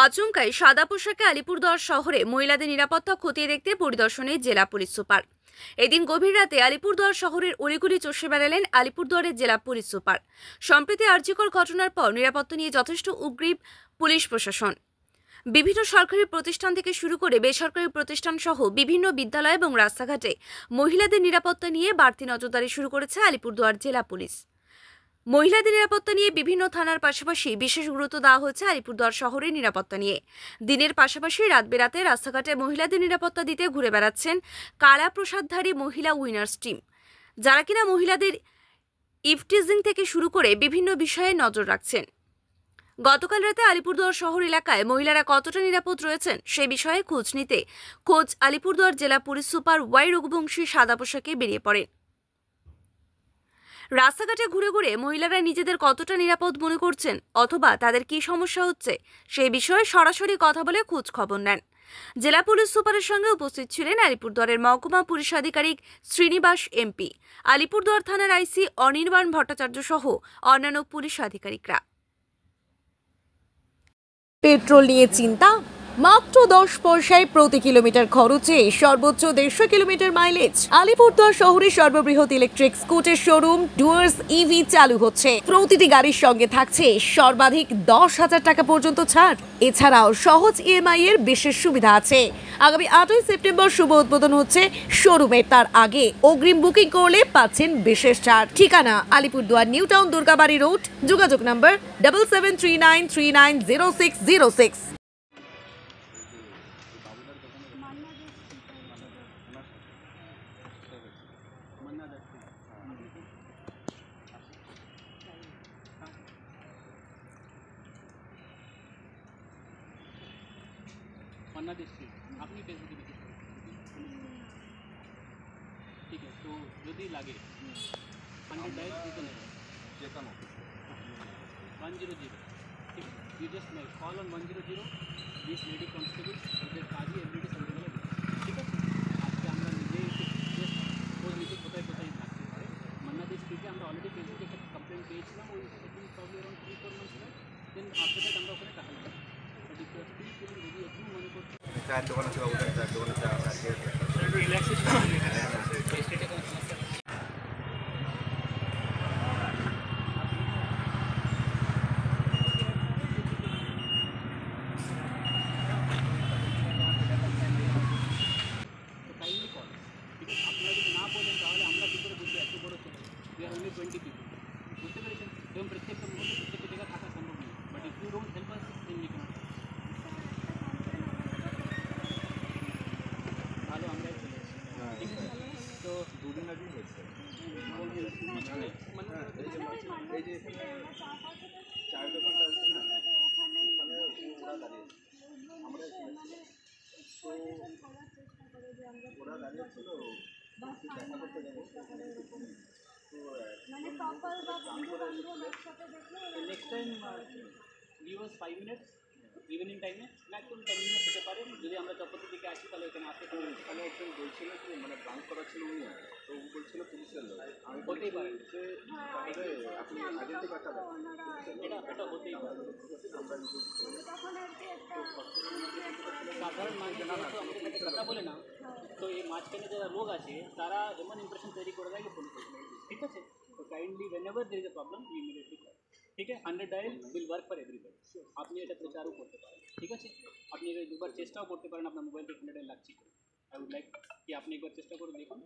আচমকাই সাদা পোশাকে আলিপুরদুয়ার শহরে মহিলাদের নিরাপত্তা খতিয়ে দেখতে পরিদর্শনে জেলা পুলিশ সুপার। এদিন গভীর রাতে আলিপুরদুয়ার শহরের অলিগলি চষে বেড়ালেন আলিপুরদুয়ারের জেলা পুলিশ সুপার। সম্প্রতি আরজিকর ঘটনার পর নিরাপত্তা নিয়ে যথেষ্ট উগ্রীব পুলিশ প্রশাসন। বিভিন্ন সরকারি প্রতিষ্ঠান থেকে শুরু করে বেসরকারি প্রতিষ্ঠান সহ বিভিন্ন বিদ্যালয় এবং রাস্তাঘাটে মহিলাদের নিরাপত্তা নিয়ে বাড়তি নজরদারি শুরু করেছে আলিপুরদুয়ার জেলা পুলিশ। মহিলাদের নিরাপত্তা নিয়ে বিভিন্ন থানার পাশাপাশি বিশেষ গুরুত্ব দেওয়া হয়েছে আলিপুরদুয়ার শহরের নিরাপত্তা নিয়ে। দিনের পাশাপাশি রাত বেরাতে রাস্তাঘাটে মহিলাদের নিরাপত্তা দিতে ঘুরে বেড়াচ্ছেন কালা প্রসাদধারী মহিলা উইনার্স টিম, যারা কিনা মহিলাদের ইভটিজিং থেকে শুরু করে বিভিন্ন বিষয়ে নজর রাখছেন। গতকাল রাতে আলিপুরদুয়ার শহর এলাকায় মহিলারা কতটা নিরাপদ রয়েছেন সে বিষয়ে খোঁজ নিতে আলিপুরদুয়ার জেলা পুলিশ সুপার ওয়াই রঘুবংশী সাদা পোশাকে বেরিয়ে পড়েন। রাস্তাঘাটে ঘুরে ঘুরে মহিলারা নিজেদের কতটা নিরাপদ মনে করছেন অথবা তাদের কি সমস্যা হচ্ছে সেই বিষয়ে সরাসরি কথা বলে খোঁজ খবর নেন। জেলা পুলিশ সুপারের সঙ্গে উপস্থিত ছিলেন আলিপুরদুয়ারের মহকুমা পুলিশ আধিকারিক শ্রীনিবাস এমপি, আলিপুরদুয়ার থানার আইসি অনির্বাণ ভট্টাচার্য সহ অন্যান্য পুলিশ আধিকারিকরা। পেট্রোল নিয়ে চিন্তা? মাত্র 10 পয়সায় প্রতি কিলোমিটার খরচে সর্বোচ্চ 150 কিলোমিটার মাইলেজ। আলিপুরদুয়ার শহরে সর্ববৃহৎ electric scooter showroom Dooars EV চালু হচ্ছে। প্রতিটি গাড়ির সঙ্গে থাকছে সর্বাধিক 10,000 টাকা পর্যন্ত ছাড়। এছাড়াও সহজ ইএমআই এর বিশেষ সুবিধা আছে। আগামী 8ই সেপ্টেম্বর শুভ উদ্বোধন হচ্ছে শোরুমের। তার আগে অগ্রিম বুকিং করলে পাচ্ছেন বিশেষ ছাড়। ঠিকানা Alipurduar new town Durgabari road. যোগাযোগ নম্বর 7739390606। मन्ना डिस्ट्रिक्ट अपनी फेसबुक पे ठीक है। तो यदि लगे 100 डायल दिते नेबे जेकानो 100 ठीक है। You just call on 100 this lady constable ওদের কাজই এভরিডে সন্ধ্যাবেলা ঠিক আছে। আজকে আমরা নিজেই জাস্ট খোঁজ নিতে কোথায় কোথায় থাকতে পারে মান্না ডিস্ট্রিক্টে আমরা অলরেডি ফেসবুকে একটা কমপ্লেন পেয়েছিলাম ওই সেদিন probably around 3-4 months back. Then after that আমরা ওখানে টাকা লাগাই। But if you are still feeling ready একটু মনে করতে চায়ের দোকান আছে বাবু, চায়ের দোকান আছে একটু রিল্যাক্সেশন স্টেটে কোনো সমস্যা তো কাইন্ডলি কল। ঠিক আছে, আপনারা যদি না বলেন তাহলে আমরা কী করে বুঝবো এত বড় চলে উই আর অনলি 20 পিপল। বুঝতে পেরেছেন? এবং প্রত্যেকটা মুহূর্তে প্রত্যেকটা জায়গা থাকা সম্ভব নয়। But if you don't help us then we can't. ভালো আমরাই চলে এসেছি। ঠিক আছে, তো দুদিন আগেই হয়েছে মানে এই যে এখানে চায়ের দোকানটা আছে না, ওখানে ওরা দাঁড়িয়েছে, আমরা তো ওরা দাঁড়িয়েছিল দেখা করতে যাবো তো next time give us 5 minutes evening টাইমে, ম্যাক্সিমাম 10 মিনিটস হতে পারে। যদি আমরা চপ্পতি দিকে আসি তাহলে এখানে আসতে পারি। তাহলে একজন বলছিল যে মানে ব্রাঞ্চ করা ছিল উনি, তো ও বলছিল পুলিশের লোক। আমি বলতেই পারি যে তাহলে আপনি আইডেন্টি কার্ডটা দেন, এটা হতেই পারে। সাধারণ মানুষ আমাদের সাথে কথা বলে না, তো এই মাঝখানে যারা লোক আছে তারা এমন ইমপ্রেশন তৈরি করে দেয় যে ফোন করছে। ঠিক আছে, তো kindly whenever there is a problem you immediately call. ঠিক আছে, 100 dial will work for everybody. আপনি এটা প্রচারও করতে পারেন। ঠিক আছে, আপনি এটা দুবার চেষ্টাও করতে পারেন আপনার মোবাইল থেকে 100 ডায়াল লাগছে। আই উড লাইক কি আপনি একবার চেষ্টা করে দেখুন।